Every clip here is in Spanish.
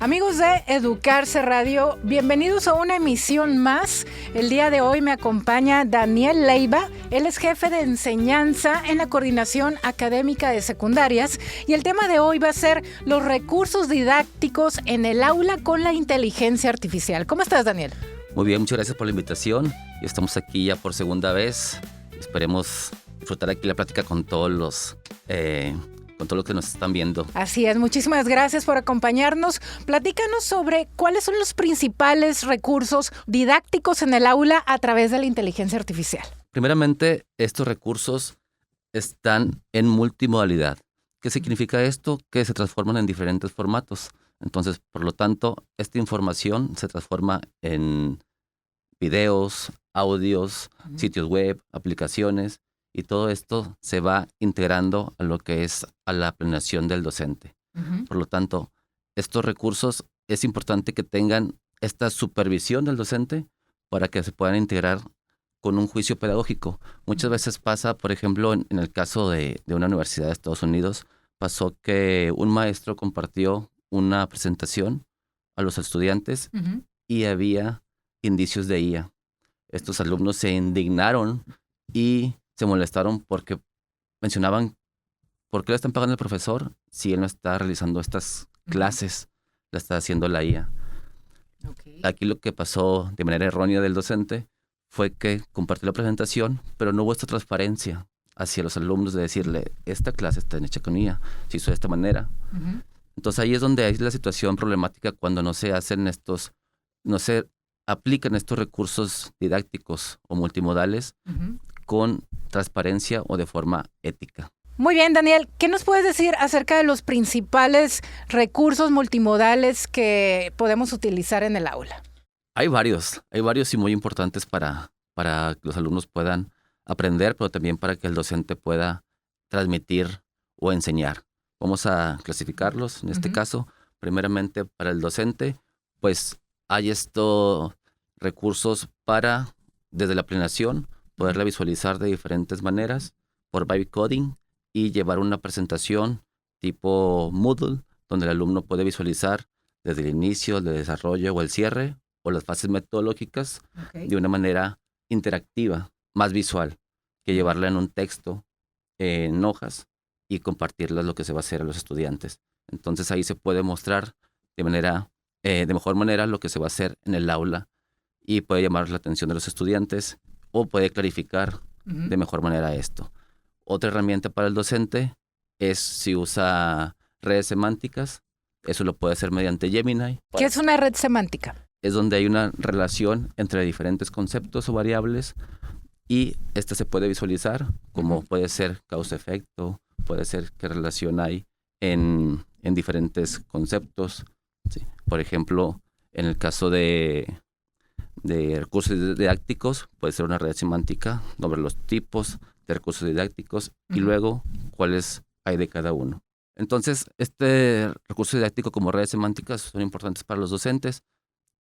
Amigos de Educarse Radio, bienvenidos a una emisión más. El día de hoy me acompaña Daniel Leiva. Él es jefe de enseñanza en la Coordinación Académica de Secundarias y el tema de hoy va a ser los recursos didácticos en el aula con la inteligencia artificial. ¿Cómo estás, Daniel? Muy bien, muchas gracias por la invitación. Estamos aquí ya por segunda vez. Esperemos disfrutar aquí la plática con todos los que nos están viendo. Así es, muchísimas gracias por acompañarnos. Platícanos sobre cuáles son los principales recursos didácticos en el aula a través de la inteligencia artificial. Primeramente, estos recursos están en multimodalidad. ¿Qué significa esto? Que se transforman en diferentes formatos. Entonces, por lo tanto, esta información se transforma en videos, audios, sitios web, aplicaciones, y todo esto se va integrando a lo que es a la planeación del docente. Por lo tanto, estos recursos es importante que tengan esta supervisión del docente para que se puedan integrar con un juicio pedagógico. Muchas veces pasa, por ejemplo, en el caso de una universidad de Estados Unidos, pasó que un maestro compartió una presentación a los estudiantes y había indicios de IA. Estos alumnos se indignaron y se molestaron porque mencionaban por qué le están pagando al profesor si él no está realizando estas clases, la está haciendo la IA. Okay. Aquí lo que pasó de manera errónea del docente fue que compartió la presentación, pero no hubo esta transparencia hacia los alumnos de decirle, esta clase está hecha con IA, se hizo de esta manera. Entonces ahí es donde hay la situación problemática cuando no se aplican estos recursos didácticos o multimodales con transparencia o de forma ética. Muy bien, Daniel. ¿Qué nos puedes decir acerca de los principales recursos multimodales que podemos utilizar en el aula? Hay varios y muy importantes para que los alumnos puedan aprender, pero también para que el docente pueda transmitir o enseñar. Vamos a clasificarlos en este caso. Primeramente, para el docente, pues hay estos recursos para, desde la planeación, poderla visualizar de diferentes maneras por vibe coding y llevar una presentación tipo Moodle, donde el alumno puede visualizar desde el inicio, el desarrollo o el cierre o las fases metodológicas de una manera interactiva, más visual, que llevarla en un texto, en hojas y compartirlas lo que se va a hacer a los estudiantes. Entonces ahí se puede mostrar de mejor manera lo que se va a hacer en el aula y puede llamar la atención de los estudiantes o puede clarificar de mejor manera esto. Otra herramienta para el docente es si usa redes semánticas. Eso lo puede hacer mediante Gemini. ¿Qué es una red semántica? Es donde hay una relación entre diferentes conceptos o variables y esta se puede visualizar como puede ser causa-efecto, puede ser qué relación hay en diferentes conceptos. Sí. Por ejemplo, en el caso de recursos didácticos, puede ser una red semántica sobre los tipos de recursos didácticos y luego cuáles hay de cada uno. Entonces, este recurso didáctico como redes semánticas son importantes para los docentes.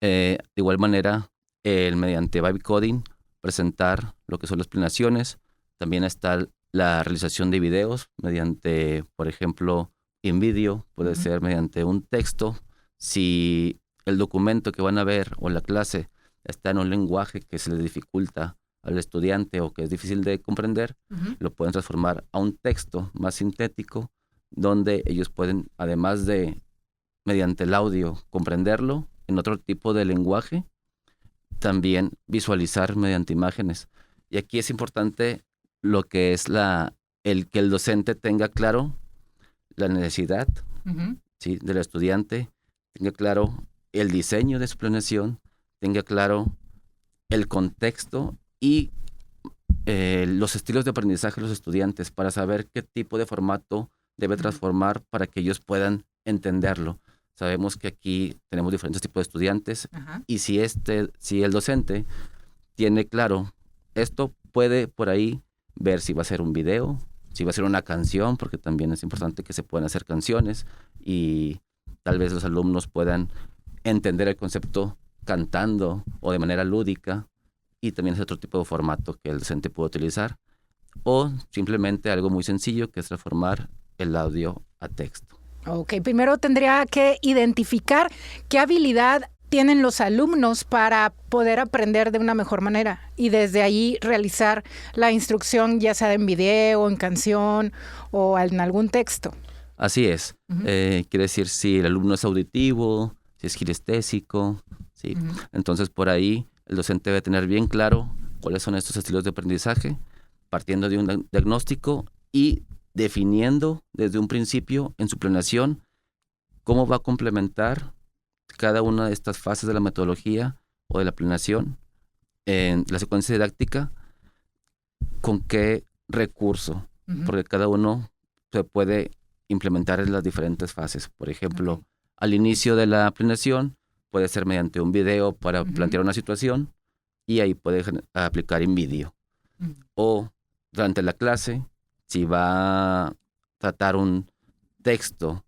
De igual manera, mediante vibe coding, presentar lo que son las planeaciones. También está la realización de videos mediante, por ejemplo, InVideo, puede ser mediante un texto. Si el documento que van a ver o la clase está en un lenguaje que se le dificulta al estudiante o que es difícil de comprender, lo pueden transformar a un texto más sintético, donde ellos pueden, además de, mediante el audio, comprenderlo en otro tipo de lenguaje, también visualizar mediante imágenes. Y aquí es importante lo que es que el docente tenga claro la necesidad ¿sí? del estudiante, tenga claro el diseño de su planeación, tenga claro el contexto y los estilos de aprendizaje de los estudiantes para saber qué tipo de formato debe transformar para que ellos puedan entenderlo. Sabemos que aquí tenemos diferentes tipos de estudiantes y si el docente tiene claro esto, puede por ahí ver si va a ser un video, si va a ser una canción, porque también es importante que se puedan hacer canciones y tal vez los alumnos puedan entender el concepto cantando o de manera lúdica, y también es otro tipo de formato que el docente puede utilizar, o simplemente algo muy sencillo que es transformar el audio a texto. Ok, primero tendría que identificar qué habilidad tienen los alumnos para poder aprender de una mejor manera y desde ahí realizar la instrucción, ya sea en video, en canción o en algún texto. Así es. Quiere decir si el alumno es auditivo, si es kinestésico, ¿sí? Entonces, por ahí el docente debe tener bien claro cuáles son estos estilos de aprendizaje, partiendo de un diagnóstico y definiendo desde un principio en su planeación cómo va a complementar cada una de estas fases de la metodología o de la planeación en la secuencia didáctica, con qué recurso, porque cada uno se puede implementar en las diferentes fases. Por ejemplo, al inicio de la planeación puede ser mediante un video para plantear una situación y ahí puede aplicar InVideo. O durante la clase, si va a tratar un texto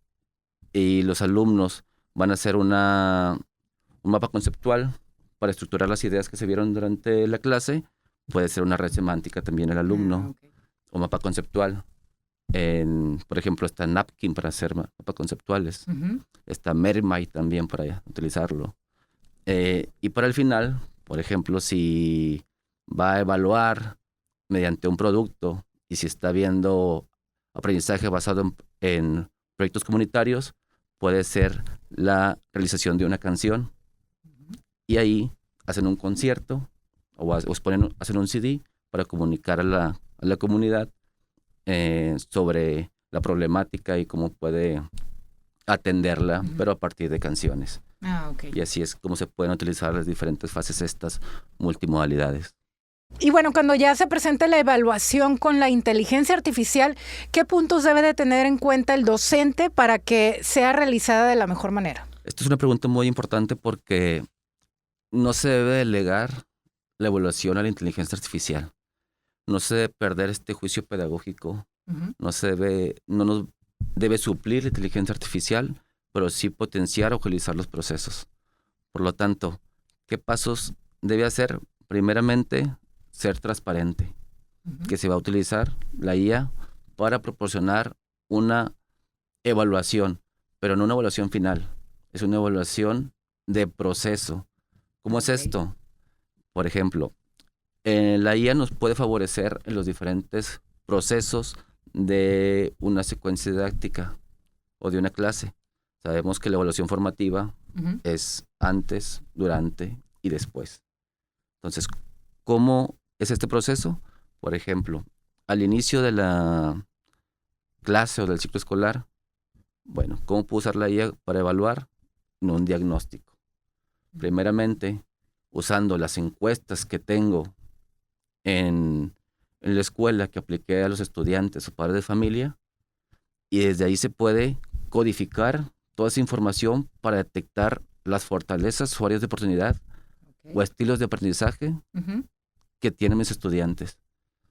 y los alumnos van a hacer un mapa conceptual para estructurar las ideas que se vieron durante la clase, puede ser una red semántica también el alumno, o mapa conceptual. Por ejemplo, está Napkin para hacer mapas conceptuales. Está Mermai también para utilizarlo. Y para el final, por ejemplo, si va a evaluar mediante un producto y si está viendo aprendizaje basado en proyectos comunitarios, puede ser la realización de una canción. Y ahí hacen un concierto o hacen un CD para comunicar a la comunidad sobre la problemática y cómo puede atenderla, pero a partir de canciones. Y así es como se pueden utilizar las diferentes fases, estas multimodalidades. Y bueno, cuando ya se presente la evaluación con la inteligencia artificial, ¿qué puntos debe de tener en cuenta el docente para que sea realizada de la mejor manera? Esto es una pregunta muy importante porque no se debe delegar la evaluación a la inteligencia artificial. No se debe perder este juicio pedagógico. No nos debe suplir la inteligencia artificial, pero sí potenciar o agilizar los procesos. Por lo tanto, ¿qué pasos debe hacer? Primeramente, ser transparente, que se va a utilizar la IA para proporcionar una evaluación, pero no una evaluación final, es una evaluación de proceso. ¿Cómo es esto? Por ejemplo, la IA nos puede favorecer en los diferentes procesos de una secuencia didáctica o de una clase. Sabemos que la evaluación formativa es antes, durante y después. Entonces, ¿cómo es este proceso? Por ejemplo, al inicio de la clase o del ciclo escolar, bueno, ¿cómo puedo usar la IA para evaluar? No, un diagnóstico. Primeramente, usando las encuestas que tengo en la escuela que apliqué a los estudiantes o padres de familia, y desde ahí se puede codificar toda esa información para detectar las fortalezas o áreas de oportunidad o estilos de aprendizaje que tienen mis estudiantes.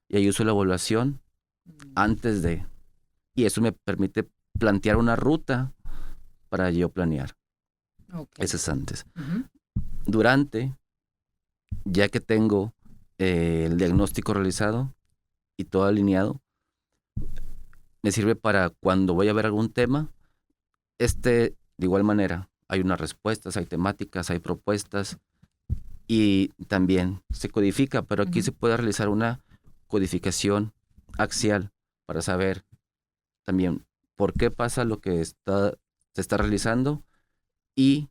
Y ahí uso la evaluación antes de, y eso me permite plantear una ruta para yo planear. Eso es antes. Durante, ya que tengo el diagnóstico realizado y todo alineado, me sirve para cuando voy a ver algún tema, de igual manera, hay unas respuestas, hay temáticas, hay propuestas y también se codifica, pero aquí se puede realizar una codificación axial para saber también por qué pasa lo que se está realizando y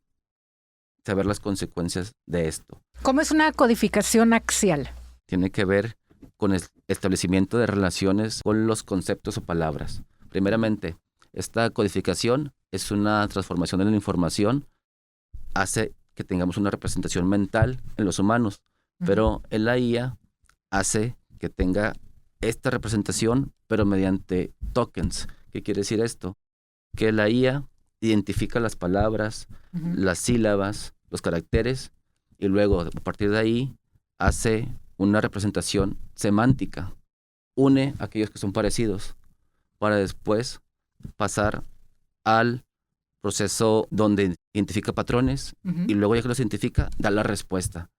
saber las consecuencias de esto. ¿Cómo es una codificación axial? Tiene que ver con el establecimiento de relaciones con los conceptos o palabras. Primeramente, esta codificación es una transformación de la información, hace que tengamos una representación mental en los humanos, pero en la IA hace que tenga esta representación, pero mediante tokens. ¿Qué quiere decir esto? Que la IA identifica las palabras, las sílabas, los caracteres, y luego, a partir de ahí, hace una representación semántica. Une aquellos que son parecidos para después pasar al proceso donde identifica patrones y luego ya que los identifica, da la respuesta.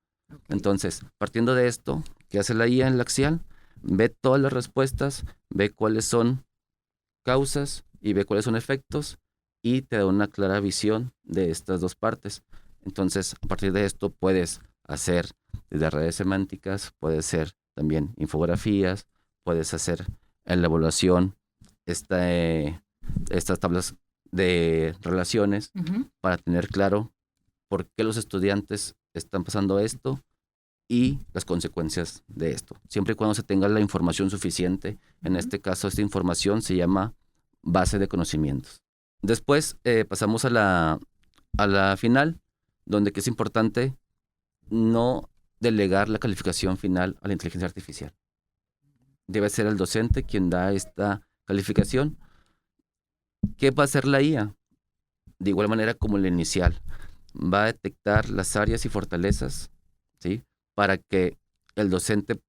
Entonces, partiendo de esto, ¿qué hace la IA en la axial? Ve todas las respuestas, ve cuáles son causas y ve cuáles son efectos y te da una clara visión de estas dos partes. Entonces, a partir de esto puedes hacer desde redes semánticas, puedes hacer también infografías, puedes hacer en la evaluación estas tablas de relaciones para tener claro por qué los estudiantes están pasando esto y las consecuencias de esto. Siempre y cuando se tenga la información suficiente, en este caso esta información se llama base de conocimientos. Después pasamos a la final, donde que es importante no delegar la calificación final a la inteligencia artificial. Debe ser el docente quien da esta calificación. ¿Qué va a hacer la IA? De igual manera como la inicial. Va a detectar las áreas y fortalezas, ¿sí?, para que el docente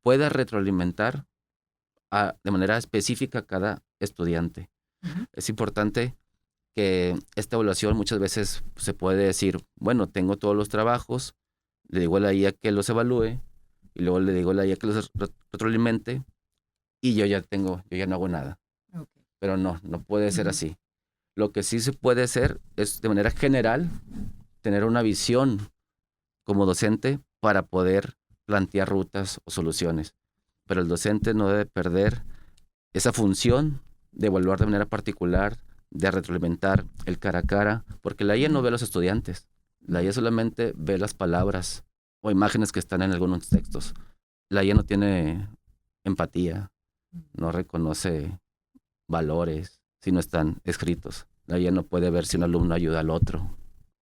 pueda retroalimentar de manera específica a cada estudiante. Es importante que esta evaluación muchas veces se puede decir, bueno, tengo todos los trabajos, le digo a la IA que los evalúe, y luego le digo a la IA que los retroalimente, y yo ya no hago nada. Okay. Pero no puede ser así. Lo que sí se puede hacer es, de manera general, tener una visión como docente para poder plantear rutas o soluciones. Pero el docente no debe perder esa función de evaluar de manera particular, de retroalimentar el cara a cara, porque la IA no ve a los estudiantes. La IA solamente ve las palabras o imágenes que están en algunos textos. La IA no tiene empatía, no reconoce valores si no están escritos. La IA no puede ver si un alumno ayuda al otro.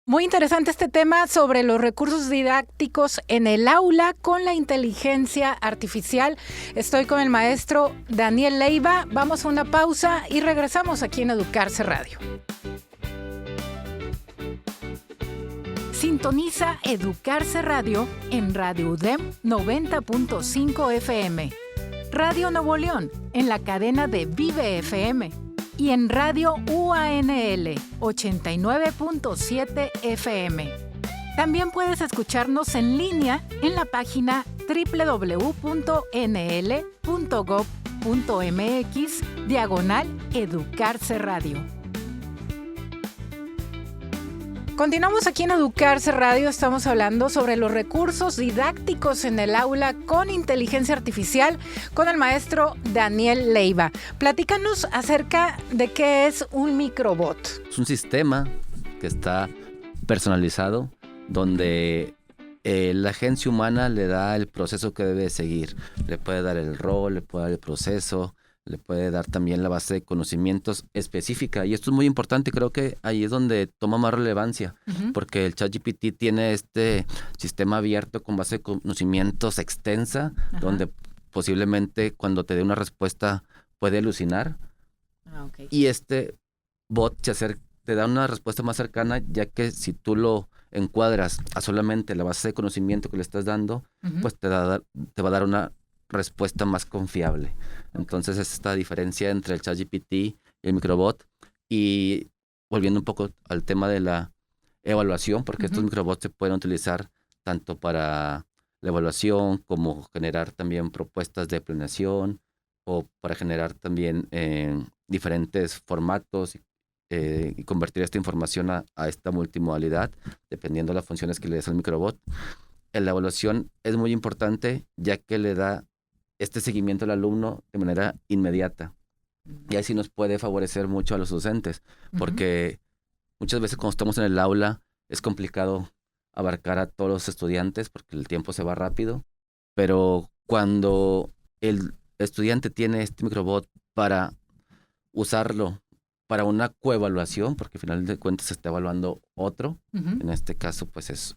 Muy interesante este tema sobre los recursos didácticos en el aula con la inteligencia artificial. Estoy con el maestro Daniel Leiva. Vamos a una pausa y regresamos aquí en Educarse Radio. Sintoniza Educarse Radio en Radio UDEM 90.5 FM, Radio Nuevo León en la cadena de Vive FM y en Radio UANL 89.7 FM. También puedes escucharnos en línea en la página www.nl.gov.mx/Educarse Radio. Continuamos aquí en Educarse Radio, estamos hablando sobre los recursos didácticos en el aula con inteligencia artificial con el maestro Daniel Leiva. Platícanos acerca de qué es un microbot. Es un sistema que está personalizado donde la agencia humana le da el proceso que debe seguir. Le puede dar el rol, le puede dar el proceso, le puede dar también la base de conocimientos específica. Y esto es muy importante, creo que ahí es donde toma más relevancia, porque el ChatGPT tiene este sistema abierto con base de conocimientos extensa, donde posiblemente cuando te dé una respuesta puede alucinar. Okay. Y este bot te da una respuesta más cercana, ya que si tú lo encuadras a solamente la base de conocimiento que le estás dando, pues te va a dar una respuesta más confiable. Entonces es esta diferencia entre el ChatGPT y el microbot. Y volviendo un poco al tema de la evaluación, porque estos microbots se pueden utilizar tanto para la evaluación como generar también propuestas de planeación o para generar también diferentes formatos y convertir esta información a esta multimodalidad, dependiendo de las funciones que le des al microbot. La evaluación es muy importante, ya que le da este seguimiento al alumno de manera inmediata. Y así nos puede favorecer mucho a los docentes, porque muchas veces cuando estamos en el aula es complicado abarcar a todos los estudiantes porque el tiempo se va rápido, pero cuando el estudiante tiene este microbot para usarlo para una coevaluación, porque al final de cuentas se está evaluando otro, en este caso pues es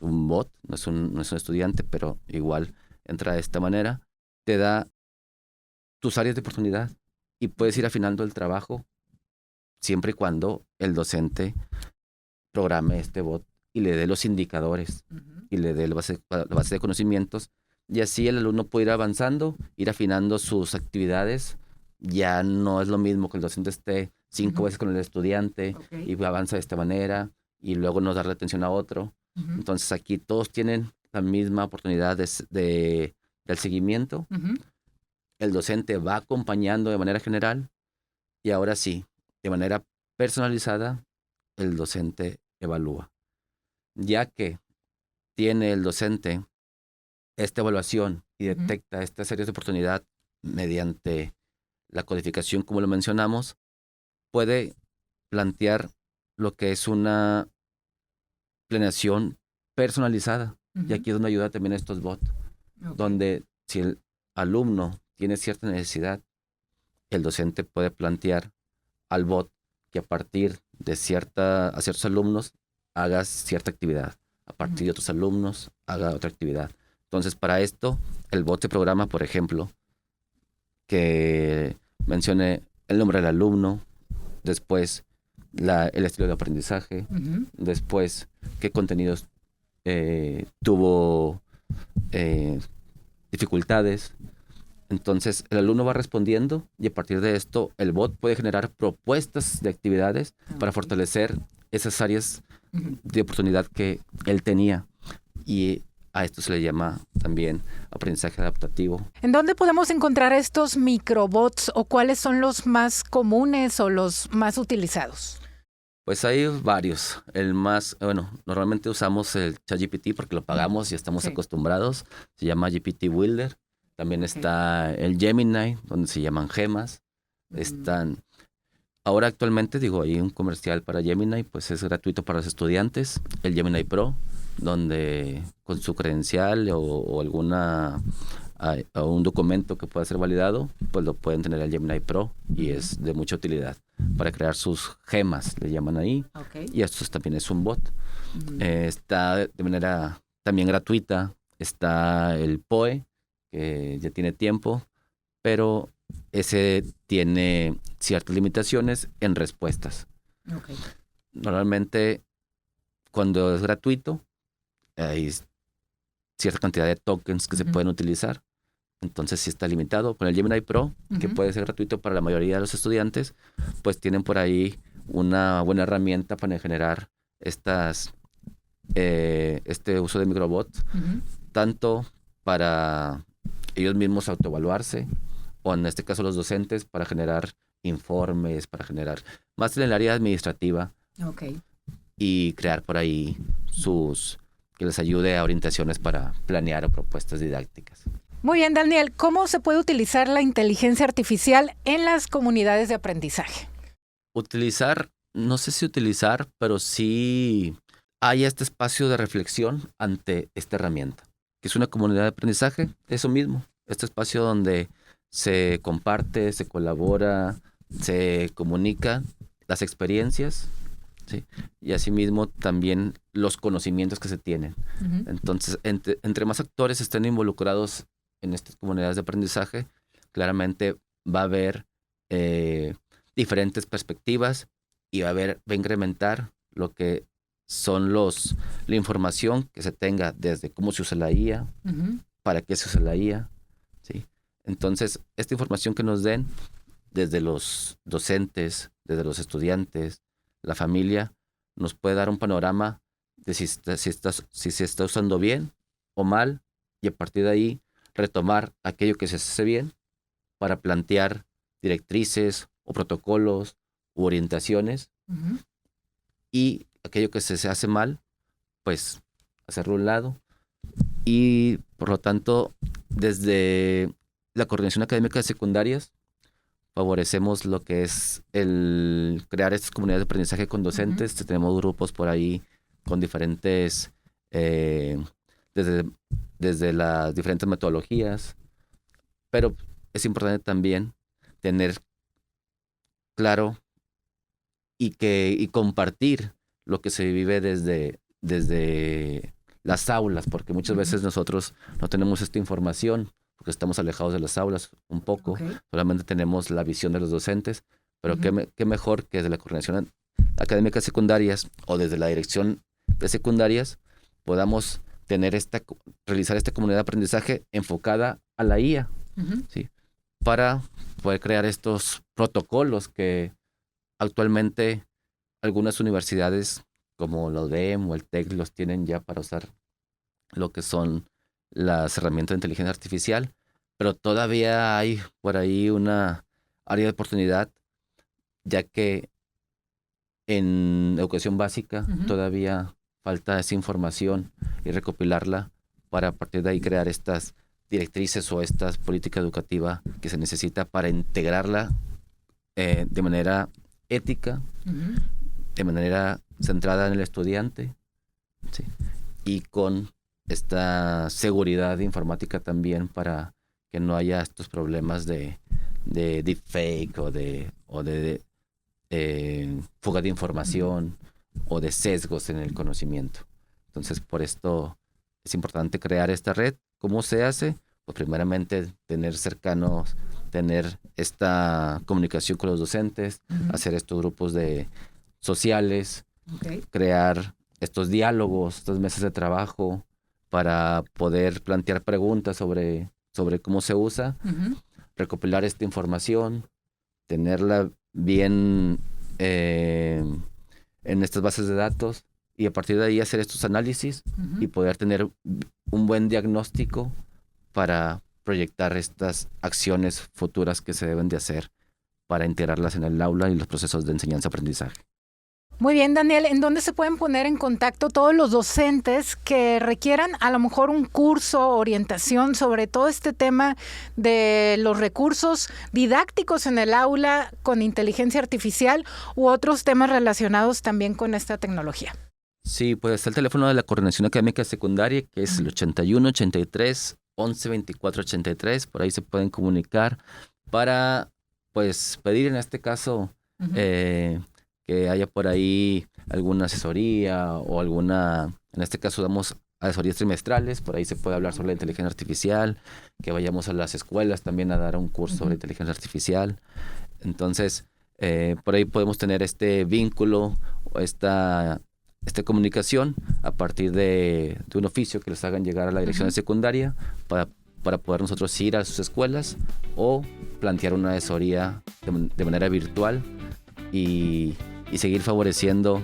un bot, no es un estudiante, pero igual entra de esta manera, te da tus áreas de oportunidad y puedes ir afinando el trabajo siempre y cuando el docente programe este bot y le dé los indicadores y le dé la base de conocimientos, y así el alumno puede ir avanzando, ir afinando sus actividades. Ya no es lo mismo que el docente esté 5 veces con el estudiante y avanza de esta manera y luego no darle atención a otro. Entonces aquí todos tienen la misma oportunidad del seguimiento. El docente va acompañando de manera general y ahora sí, de manera personalizada, el docente evalúa. Ya que tiene el docente esta evaluación y detecta estas áreas de oportunidad mediante la codificación, como lo mencionamos, puede plantear lo que es una planeación personalizada. Y aquí es donde ayuda también estos bots, donde si el alumno tiene cierta necesidad, el docente puede plantear al bot que a partir de a ciertos alumnos haga cierta actividad, a partir de otros alumnos haga otra actividad. Entonces, para esto, el bot se programa, por ejemplo, que mencione el nombre del alumno, después el estilo de aprendizaje, después qué contenidos tuvo dificultades. Entonces, el alumno va respondiendo y a partir de esto, el bot puede generar propuestas de actividades para fortalecer esas áreas de oportunidad que él tenía. Y a esto se le llama también aprendizaje adaptativo. ¿En dónde podemos encontrar estos microbots o cuáles son los más comunes o los más utilizados? Pues hay varios. Normalmente usamos el ChatGPT porque lo pagamos y estamos acostumbrados. Se llama GPT Builder. También está el Gemini, donde se llaman gemas. Ahora actualmente, hay un comercial para Gemini, pues es gratuito para los estudiantes. El Gemini Pro, donde con su credencial o un documento que pueda ser validado, pues lo pueden tener el Gemini Pro y es de mucha utilidad para crear sus gemas, le llaman ahí. Y esto también es un bot. Está de manera también gratuita. Está el POE, que ya tiene tiempo, pero ese tiene ciertas limitaciones en respuestas. Normalmente, cuando es gratuito, hay cierta cantidad de tokens que se pueden utilizar. Entonces, si está limitado. Con el Gemini Pro, que puede ser gratuito para la mayoría de los estudiantes, pues tienen por ahí una buena herramienta para generar este uso de microbots, tanto para ellos mismos autoevaluarse, o en este caso los docentes para generar informes, para generar más en el área administrativa y crear por ahí que les ayude a orientaciones para planear o propuestas didácticas. Muy bien, Daniel, ¿cómo se puede utilizar la inteligencia artificial en las comunidades de aprendizaje? No sé si utilizar, pero sí hay este espacio de reflexión ante esta herramienta, que es una comunidad de aprendizaje, eso mismo, este espacio donde se comparte, se colabora, se comunica las experiencias, ¿sí? Y asimismo también los conocimientos que se tienen. Entonces, entre más actores estén involucrados en estas comunidades de aprendizaje, claramente va a haber diferentes perspectivas y va a incrementar lo que son la información que se tenga desde cómo se usa la IA, para qué se usa la IA, ¿sí? Entonces, esta información que nos den desde los docentes, desde los estudiantes, la familia, nos puede dar un panorama de si se está usando bien o mal, y a partir de ahí retomar aquello que se hace bien para plantear directrices o protocolos u orientaciones, y aquello que se hace mal, pues hacerlo a un lado. Y por lo tanto, desde la coordinación académica de secundarias, favorecemos lo que es el crear estas comunidades de aprendizaje con docentes. Tenemos grupos por ahí con diferentes, desde las diferentes metodologías, pero es importante también tener claro y compartir lo que se vive desde las aulas, porque muchas veces nosotros no tenemos esta información porque estamos alejados de las aulas un poco, solamente tenemos la visión de los docentes, pero qué mejor que desde la coordinación académica de secundarias o desde la dirección de secundarias podamos realizar esta comunidad de aprendizaje enfocada a la IA, ¿sí? Para poder crear estos protocolos que actualmente algunas universidades como la UDEM o el TEC los tienen ya para usar lo que son las herramientas de inteligencia artificial, pero todavía hay por ahí una área de oportunidad, ya que En educación básica todavía falta esa información y recopilarla para a partir de ahí crear estas directrices o esta política educativa que se necesita para integrarla de manera ética, de manera centrada en el estudiante, ¿sí? Y con esta seguridad informática también para que no haya estos problemas de deepfake o de fuga de información o de sesgos en el conocimiento. Entonces, por esto es importante crear esta red. ¿Cómo se hace? Pues primeramente tener esta comunicación con los docentes, hacer estos grupos sociales, crear estos diálogos, estas mesas de trabajo para poder plantear preguntas sobre cómo se usa, recopilar esta información, tenerla bien en estas bases de datos y a partir de ahí hacer estos análisis y poder tener un buen diagnóstico para proyectar estas acciones futuras que se deben de hacer para integrarlas en el aula y los procesos de enseñanza-aprendizaje. Muy bien, Daniel, ¿en dónde se pueden poner en contacto todos los docentes que requieran a lo mejor un curso, orientación sobre todo este tema de los recursos didácticos en el aula con inteligencia artificial u otros temas relacionados también con esta tecnología? Sí, pues está el teléfono de la Coordinación Académica Secundaria, que es el 81 83 11 24 83. Por ahí se pueden comunicar para pues pedir en este caso que haya por ahí alguna asesoría o en este caso damos asesorías trimestrales, por ahí se puede hablar sobre la inteligencia artificial, que vayamos a las escuelas también a dar un curso sobre inteligencia artificial. Entonces, por ahí podemos tener este vínculo o esta comunicación a partir de un oficio que les hagan llegar a la dirección de secundaria para poder nosotros ir a sus escuelas o plantear una asesoría de manera virtual y seguir favoreciendo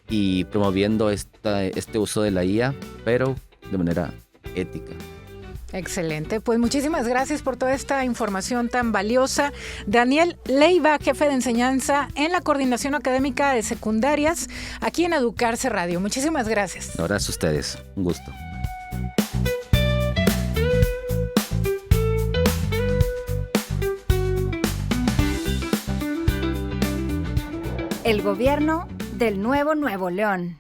y promoviendo este uso de la IA, pero de manera ética. Excelente, pues muchísimas gracias por toda esta información tan valiosa. Daniel Leiva, jefe de enseñanza en la Coordinación Académica de Secundarias, aquí en Educarse Radio. Muchísimas gracias. No, gracias a ustedes, un gusto. El gobierno del Nuevo León.